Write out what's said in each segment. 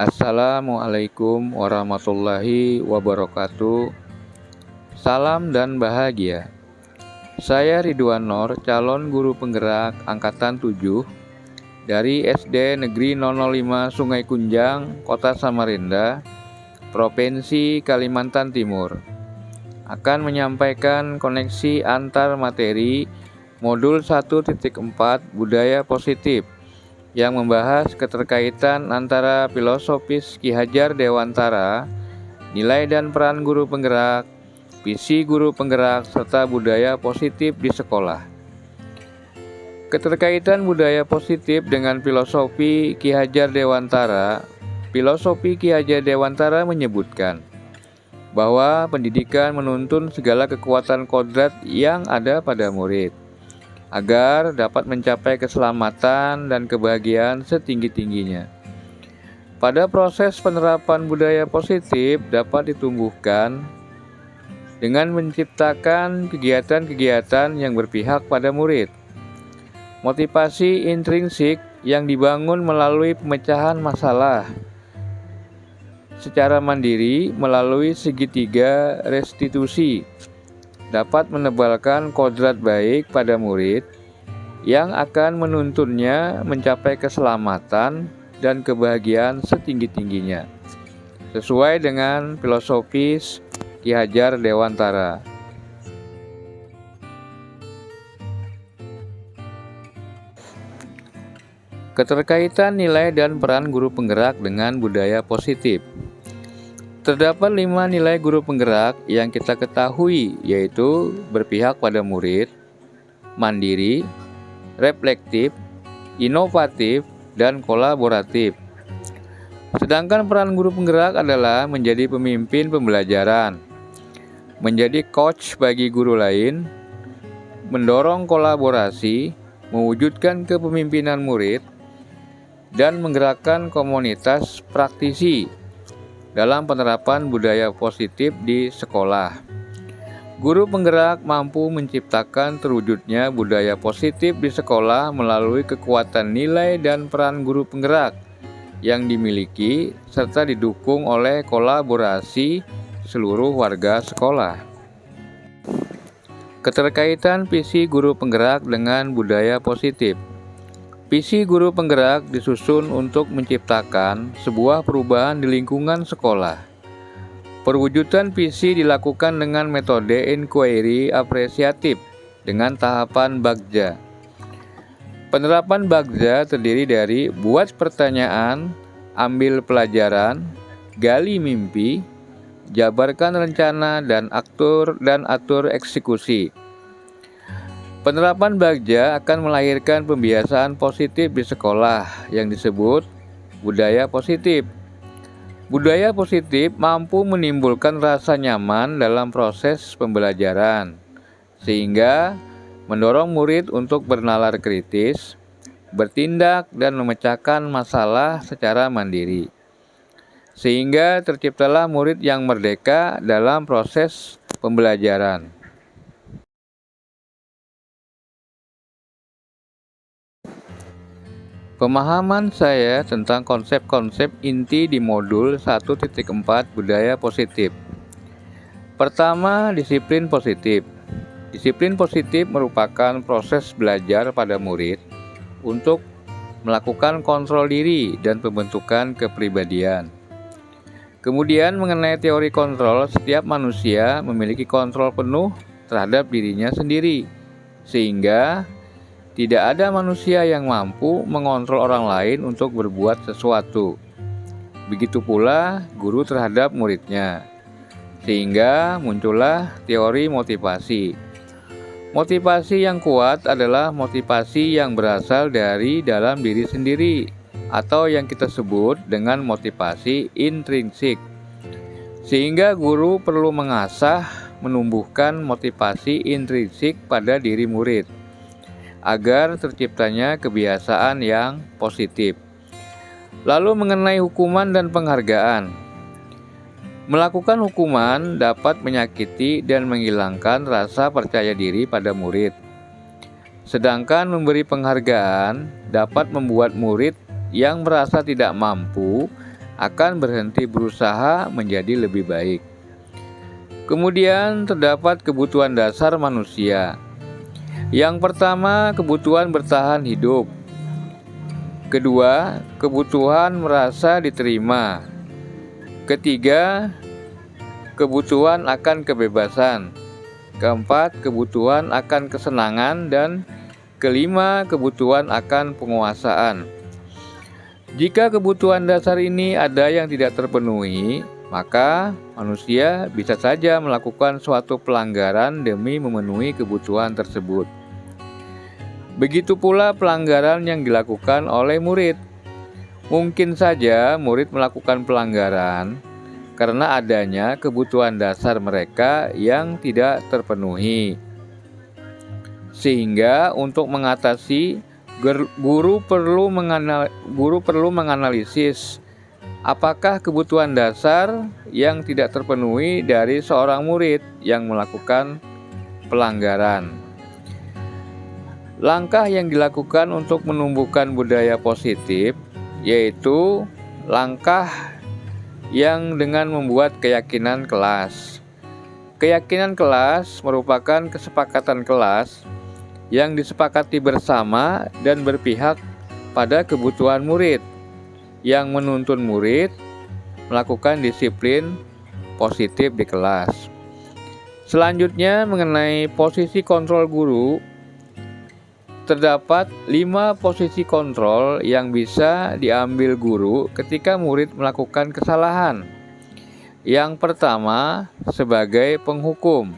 Assalamualaikum warahmatullahi wabarakatuh. Salam dan bahagia. Saya Ridwan Nor, calon guru penggerak angkatan 7 dari SD Negeri 005 Sungai Kunjang, Kota Samarinda, Provinsi Kalimantan Timur, akan menyampaikan koneksi antar materi modul 1.4 Budaya Positif yang membahas keterkaitan antara filosofis Ki Hajar Dewantara, nilai dan peran guru penggerak, visi guru penggerak, serta budaya positif di sekolah. Keterkaitan budaya positif dengan filosofi Ki Hajar Dewantara. Filosofi Ki Hajar Dewantara menyebutkan bahwa pendidikan menuntun segala kekuatan kodrat yang ada pada murid agar dapat mencapai keselamatan dan kebahagiaan setinggi-tingginya. Pada proses penerapan budaya positif dapat ditumbuhkan dengan menciptakan kegiatan-kegiatan yang berpihak pada murid. Motivasi intrinsik yang dibangun melalui pemecahan masalah secara mandiri melalui segitiga restitusi dapat menebalkan kodrat baik pada murid yang akan menuntunnya mencapai keselamatan dan kebahagiaan setinggi-tingginya, sesuai dengan filosofis Ki Hajar Dewantara. Keterkaitan nilai dan peran guru penggerak dengan budaya positif. Terdapat 5 nilai guru penggerak yang kita ketahui, yaitu berpihak pada murid, mandiri, reflektif, inovatif, dan kolaboratif. Sedangkan peran guru penggerak adalah menjadi pemimpin pembelajaran, menjadi coach bagi guru lain, mendorong kolaborasi, mewujudkan kepemimpinan murid, dan menggerakkan komunitas praktisi dalam penerapan budaya positif di sekolah. Guru penggerak mampu menciptakan terwujudnya budaya positif di sekolah melalui kekuatan nilai dan peran guru penggerak yang dimiliki serta didukung oleh kolaborasi seluruh warga sekolah. Keterkaitan visi guru penggerak dengan budaya positif. Visi guru penggerak disusun untuk menciptakan sebuah perubahan di lingkungan sekolah. Perwujudan visi dilakukan dengan metode inquiry apresiatif dengan tahapan Bagja. Penerapan Bagja terdiri dari buat pertanyaan, ambil pelajaran, gali mimpi, jabarkan rencana, dan atur eksekusi. Penerapan Bagja akan melahirkan pembiasaan positif di sekolah yang disebut budaya positif. Budaya positif mampu menimbulkan rasa nyaman dalam proses pembelajaran, sehingga mendorong murid untuk bernalar kritis, bertindak, dan memecahkan masalah secara mandiri. Sehingga terciptalah murid yang merdeka dalam proses pembelajaran. Pemahaman saya tentang konsep-konsep inti di modul 1.4 Budaya Positif. Pertama, disiplin positif. Disiplin positif merupakan proses belajar pada murid untuk melakukan kontrol diri dan pembentukan kepribadian. Kemudian mengenai teori kontrol, setiap manusia memiliki kontrol penuh terhadap dirinya sendiri, sehingga tidak ada manusia yang mampu mengontrol orang lain untuk berbuat sesuatu. Begitu pula guru terhadap muridnya, sehingga muncullah teori motivasi. Motivasi yang kuat adalah motivasi yang berasal dari dalam diri sendiri, atau yang kita sebut dengan motivasi intrinsik. Sehingga guru perlu mengasah, menumbuhkan motivasi intrinsik pada diri murid, agar terciptanya kebiasaan yang positif. Lalu mengenai hukuman dan penghargaan. Melakukan hukuman dapat menyakiti dan menghilangkan rasa percaya diri pada murid. Sedangkan memberi penghargaan dapat membuat murid yang merasa tidak mampu akan berhenti berusaha menjadi lebih baik. Kemudian terdapat kebutuhan dasar manusia. Yang pertama, kebutuhan bertahan hidup. Kedua, kebutuhan merasa diterima. Ketiga, kebutuhan akan kebebasan. Keempat, kebutuhan akan kesenangan. Dan kelima, kebutuhan akan penguasaan. Jika kebutuhan dasar ini ada yang tidak terpenuhi, maka manusia bisa saja melakukan suatu pelanggaran demi memenuhi kebutuhan tersebut. Begitu pula pelanggaran yang dilakukan oleh murid. Mungkin saja murid melakukan pelanggaran karena adanya kebutuhan dasar mereka yang tidak terpenuhi. Sehingga untuk mengatasi, guru perlu menganalisis apakah kebutuhan dasar yang tidak terpenuhi dari seorang murid yang melakukan pelanggaran. Langkah yang dilakukan untuk menumbuhkan budaya positif yaitu langkah yang dengan membuat keyakinan kelas. Keyakinan kelas merupakan kesepakatan kelas yang disepakati bersama dan berpihak pada kebutuhan murid, yang menuntun murid melakukan disiplin positif di kelas. Selanjutnya, mengenai posisi kontrol guru, terdapat 5 posisi kontrol yang bisa diambil guru ketika murid melakukan kesalahan. Yang pertama, sebagai penghukum.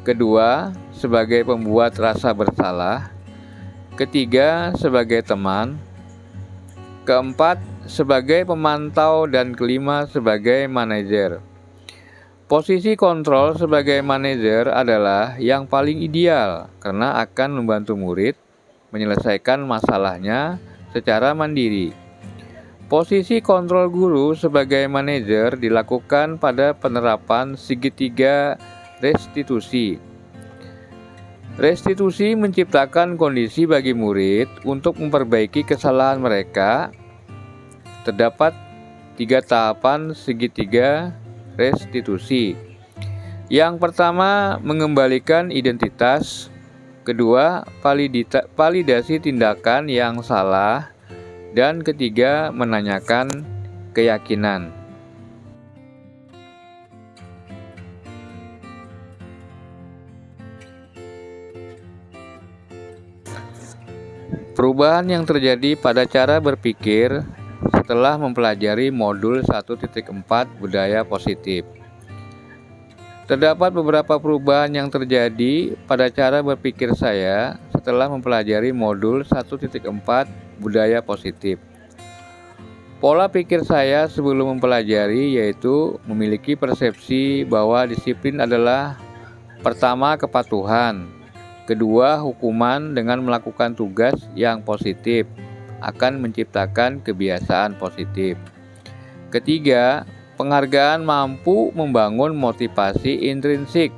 Kedua, sebagai pembuat rasa bersalah. Ketiga, sebagai teman. Keempat, sebagai pemantau. Dan kelima, sebagai manajer. Posisi kontrol sebagai manajer adalah yang paling ideal karena akan membantu murid menyelesaikan masalahnya secara mandiri. Posisi kontrol guru sebagai manajer dilakukan pada penerapan segitiga restitusi. Restitusi menciptakan kondisi bagi murid untuk memperbaiki kesalahan mereka. Terdapat 3 tahapan segitiga restitusi. Yang pertama, mengembalikan identitas. Kedua, validasi tindakan yang salah. Dan ketiga, menanyakan keyakinan. Perubahan yang terjadi pada cara berpikir setelah mempelajari modul 1.4 budaya positif. Terdapat beberapa perubahan yang terjadi pada cara berpikir saya setelah mempelajari modul 1.4 budaya positif. Pola pikir saya sebelum mempelajari yaitu memiliki persepsi bahwa disiplin adalah pertama kepatuhan, kedua hukuman dengan melakukan tugas yang positif akan menciptakan kebiasaan positif. Ketiga, penghargaan mampu membangun motivasi intrinsik.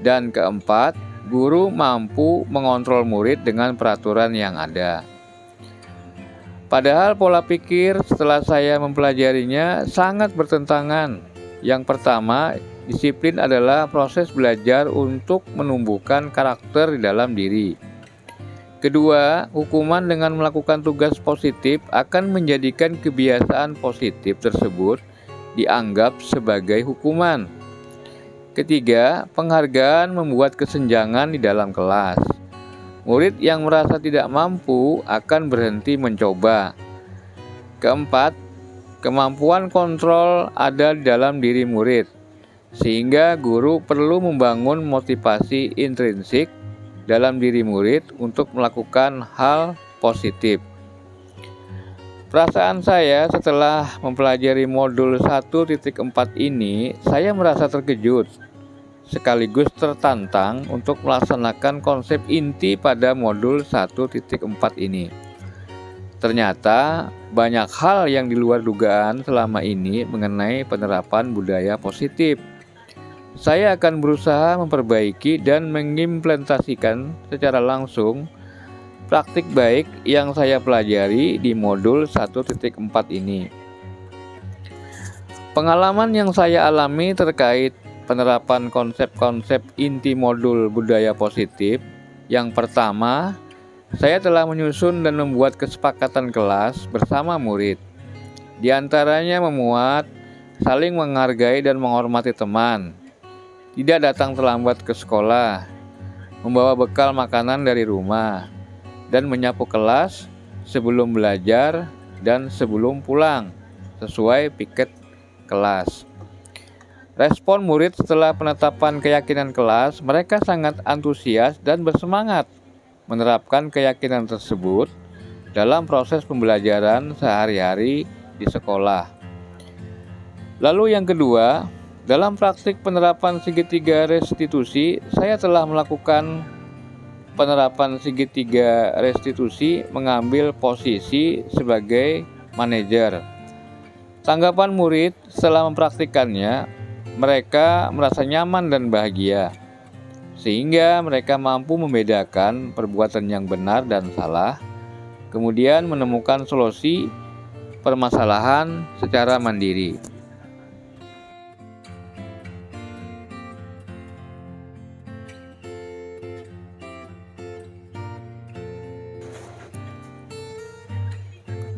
Dan keempat, guru mampu mengontrol murid dengan peraturan yang ada. Padahal pola pikir setelah saya mempelajarinya sangat bertentangan. Yang pertama, disiplin adalah proses belajar untuk menumbuhkan karakter di dalam diri. Kedua, hukuman dengan melakukan tugas positif akan menjadikan kebiasaan positif tersebut dianggap sebagai hukuman. Ketiga, penghargaan membuat kesenjangan di dalam kelas. Murid yang merasa tidak mampu akan berhenti mencoba. Keempat, kemampuan kontrol ada di dalam diri murid, sehingga guru perlu membangun motivasi intrinsik dalam diri murid untuk melakukan hal positif. Perasaan saya setelah mempelajari modul 1.4 ini, saya merasa terkejut sekaligus tertantang untuk melaksanakan konsep inti pada modul 1.4 ini. Ternyata banyak hal yang di luar dugaan selama ini mengenai penerapan budaya positif. Saya akan berusaha memperbaiki dan mengimplementasikan secara langsung praktik baik yang saya pelajari di modul 1.4 ini. Pengalaman yang saya alami terkait penerapan konsep-konsep inti modul budaya positif. Yang pertama, saya telah menyusun dan membuat kesepakatan kelas bersama murid. Di antaranya memuat saling menghargai dan menghormati teman, tidak datang terlambat ke sekolah, membawa bekal makanan dari rumah, dan menyapu kelas sebelum belajar dan sebelum pulang, sesuai piket kelas. Respon murid setelah penetapan keyakinan kelas, mereka sangat antusias dan bersemangat menerapkan keyakinan tersebut dalam proses pembelajaran sehari-hari di sekolah. Lalu yang kedua, dalam praktik penerapan segitiga restitusi, saya telah melakukan penerapan segitiga restitusi mengambil posisi sebagai manajer. Tanggapan murid setelah mempraktikkannya, mereka merasa nyaman dan bahagia, sehingga mereka mampu membedakan perbuatan yang benar dan salah, kemudian menemukan solusi permasalahan secara mandiri.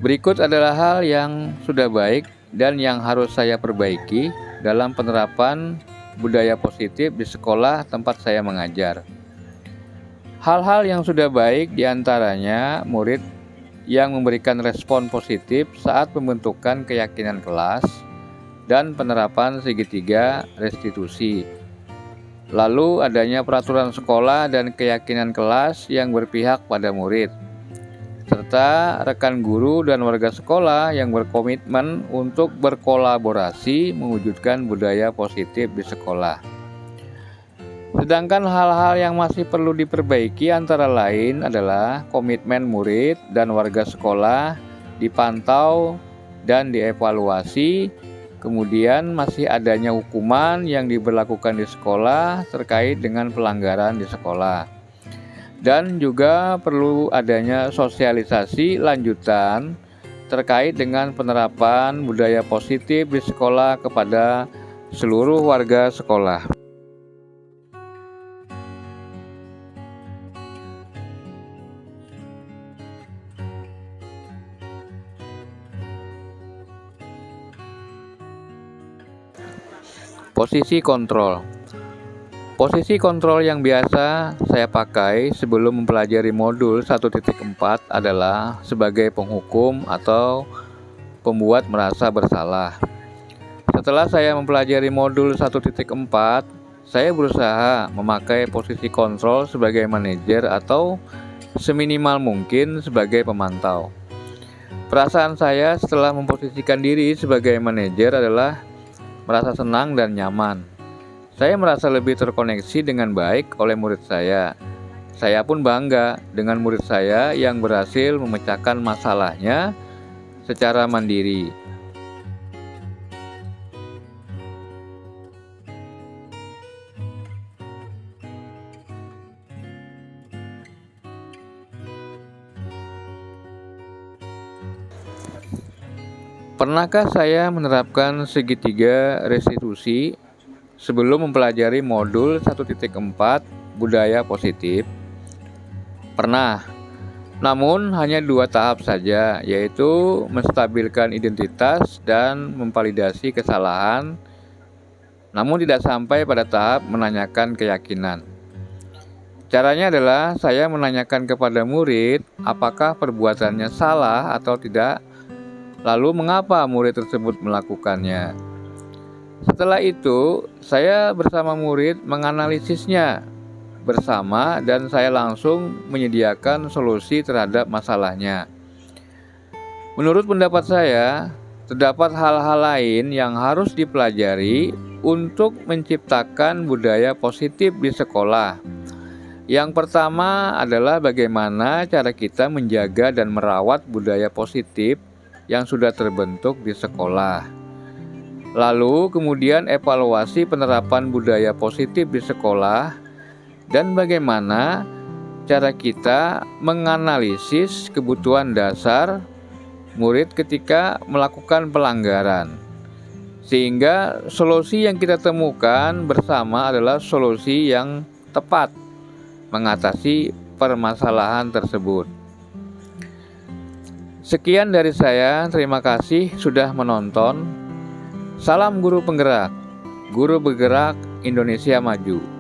Berikut adalah hal yang sudah baik dan yang harus saya perbaiki dalam penerapan budaya positif di sekolah tempat saya mengajar. Hal-hal yang sudah baik diantaranya murid yang memberikan respon positif saat pembentukan keyakinan kelas dan penerapan segitiga restitusi. Lalu adanya peraturan sekolah dan keyakinan kelas yang berpihak pada murid, serta rekan guru dan warga sekolah yang berkomitmen untuk berkolaborasi mewujudkan budaya positif di sekolah. Sedangkan hal-hal yang masih perlu diperbaiki antara lain adalah komitmen murid dan warga sekolah dipantau dan dievaluasi, kemudian masih adanya hukuman yang diberlakukan di sekolah terkait dengan pelanggaran di sekolah. Dan juga perlu adanya sosialisasi lanjutan terkait dengan penerapan budaya positif di sekolah kepada seluruh warga sekolah. Posisi kontrol. Posisi kontrol yang biasa saya pakai sebelum mempelajari modul 1.4 adalah sebagai penghukum atau pembuat merasa bersalah. Setelah saya mempelajari modul 1.4, saya berusaha memakai posisi kontrol sebagai manajer atau seminimal mungkin sebagai pemantau. Perasaan saya setelah memposisikan diri sebagai manajer adalah merasa senang dan nyaman. Saya merasa lebih terkoneksi dengan baik oleh murid saya. Saya pun bangga dengan murid saya yang berhasil memecahkan masalahnya secara mandiri. Pernahkah saya menerapkan segitiga restitusi sebelum mempelajari modul 1.4 budaya positif? Pernah, namun hanya 2 tahap saja, yaitu menstabilkan identitas dan memvalidasi kesalahan, namun tidak sampai pada tahap menanyakan keyakinan. Caranya adalah saya menanyakan kepada murid apakah perbuatannya salah atau tidak, lalu mengapa murid tersebut melakukannya. Setelah itu, saya bersama murid menganalisisnya bersama dan saya langsung menyediakan solusi terhadap masalahnya. Menurut pendapat saya, terdapat hal-hal lain yang harus dipelajari untuk menciptakan budaya positif di sekolah. Yang pertama adalah bagaimana cara kita menjaga dan merawat budaya positif yang sudah terbentuk di sekolah. Lalu kemudian evaluasi penerapan budaya positif di sekolah dan bagaimana cara kita menganalisis kebutuhan dasar murid ketika melakukan pelanggaran. Sehingga solusi yang kita temukan bersama adalah solusi yang tepat mengatasi permasalahan tersebut. Sekian dari saya, terima kasih sudah menonton. Salam guru penggerak, guru bergerak Indonesia maju.